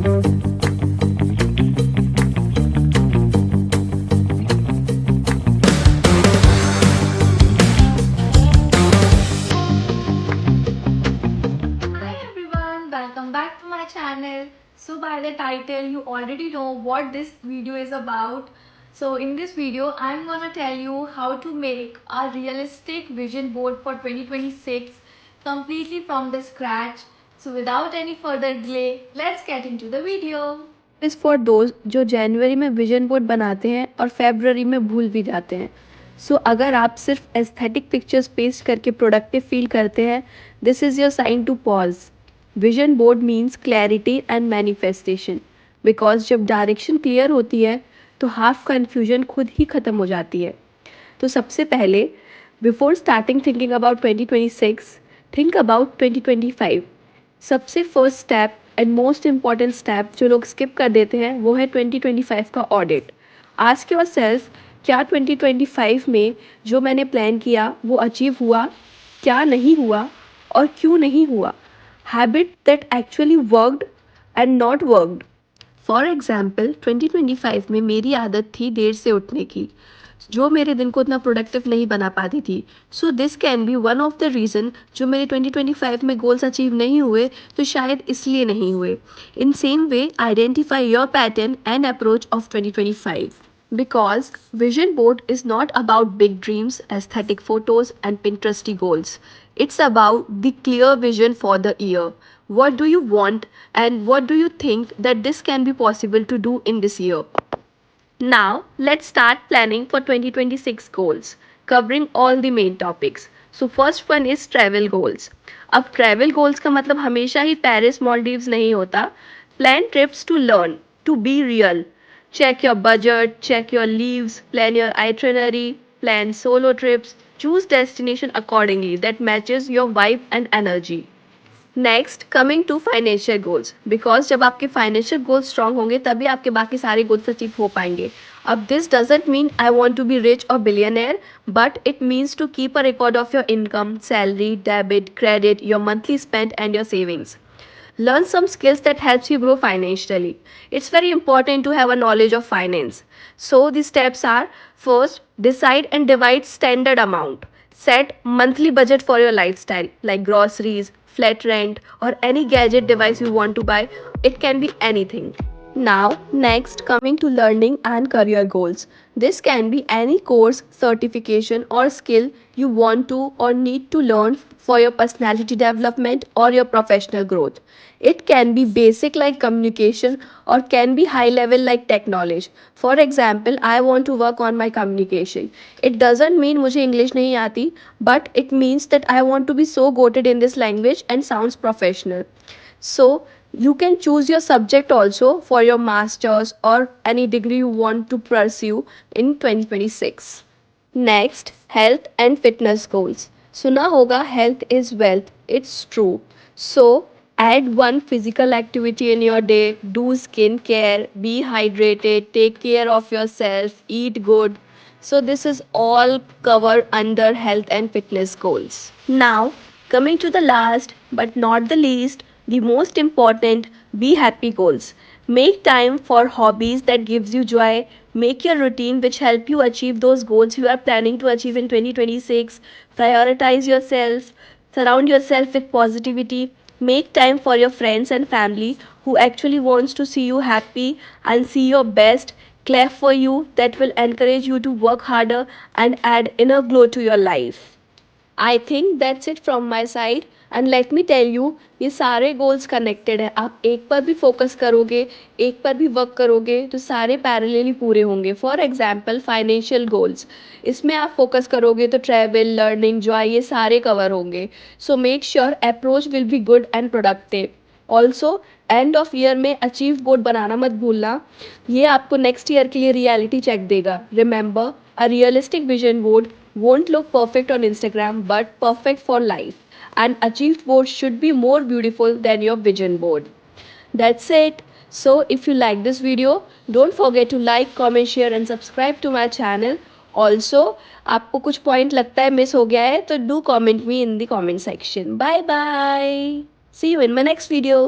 Hi everyone, welcome back to my channel. So by the title you already know what this video is about. So in this video I'm gonna tell you how to make a realistic vision board for 2026 completely from the scratch. So without any further delay, let's get into the video. Is for those जो जनवरी में vision board बनाते हैं और February में भूल भी जाते हैं। सो अगर आप सिर्फ एस्थेटिक पिक्चर्स पेस्ट करके प्रोडक्टिव फील करते हैं, this is your sign to pause. Vision board means clarity and manifestation, because जब डायरेक्शन क्लियर होती है तो हाफ कन्फ्यूजन खुद ही ख़त्म हो जाती है। तो सबसे पहले, before starting thinking about 2026, think about 2025। सबसे first step and most important step जो लोग स्किप कर देते हैं वो है 2025 का ऑडिट। आस्क योरसेल्फ, क्या 2025 में जो मैंने प्लान किया वो अचीव हुआ, क्या नहीं हुआ और क्यों नहीं हुआ। Habit that actually worked and not worked. For example 2025 में मेरी आदत थी देर से उठने की, जो मेरे दिन को उतना प्रोडक्टिव नहीं बना पाती थी। So this can be one of the reason जो मेरे 2025 में गोल्स अचीव नहीं हुए, तो शायद इसलिए नहीं हुए। In same way identify your pattern and approach of 2025, because vision board is not about big dreams, aesthetic photos and Pinteresty goals. It's about the clear vision for the year. What do you want and what do you think that this can be possible to do in this year? Now, let's start planning for 2026 goals, covering all the main topics. So first one is travel goals. अब travel goals का मतलब हमेशा ही Paris Maldives नहीं होता। Plan trips to learn, to be real. Check your budget, check your leaves, plan your itinerary, plan solo trips, choose destination accordingly that matches your vibe and energy. Next, coming to financial goals, because जब आपके financial goals strong होंगे तभी आपके बाकी सारे goals achieve हो पाएंगे। अब this doesn't mean I want to be rich और billionaire, but it means to keep a record of your income, salary, debit, credit, your monthly spend and your savings. Learn some skills that helps you grow financially. It's very important to have a knowledge of finance. So the steps are: first, decide and divide standard amount. Set monthly budget for your lifestyle like groceries, flat rent or any gadget device you want to buy. It can be anything. Now, next, coming to learning and career goals. This can be any course, certification, or skill you want to or need to learn for your personality development or your professional growth. It can be basic like communication or can be high level like tech knowledge. For example, I want to work on my communication. It doesn't mean मुझे English नहीं आती, but it means that I want to be so goated in this language and sounds professional. So you can choose your subject also for your masters or any degree you want to pursue in 2026. Next, health and fitness goals. सुना होगा health is wealth. It's true. So add one physical activity in your day, do skin care, be hydrated, take care of yourself, eat good. So this is all covered under health and fitness goals. Now, coming to the last but not the least, the most important, be happy goals. Make time for hobbies that gives you joy. Make your routine which help you achieve those goals you are planning to achieve in 2026. Prioritize yourself. Surround yourself with positivity. Make time for your friends and family who actually wants to see you happy and see your best. Clap for you, that will encourage you to work harder and add inner glow to your life. I think that's it from my side and let me tell you, ये सारे goals connected है। आप एक पर भी focus करोगे, एक पर भी वर्क करोगे तो सारे पैरेलली पूरे होंगे। फॉर एग्जाम्पल फाइनेंशियल गोल्स, इसमें आप फोकस करोगे तो ट्रैवल, लर्निंग, जॉय ये सारे कवर होंगे। So make sure approach will be good and productive. Also end of year में अचीव बोर्ड बनाना मत भूलना, ये आपको नेक्स्ट ईयर के लिए रियलिटी चेक देगा। Remember, a realistic vision board won't look perfect on Instagram but perfect for life. An achieved board should be more beautiful than your vision board. That's it. So if you like this video, don't forget to like, comment, share and subscribe to my channel. Also, आपको कुछ point लगता है miss हो गया है तो do comment me in the comment section. Bye bye. See you in my next video.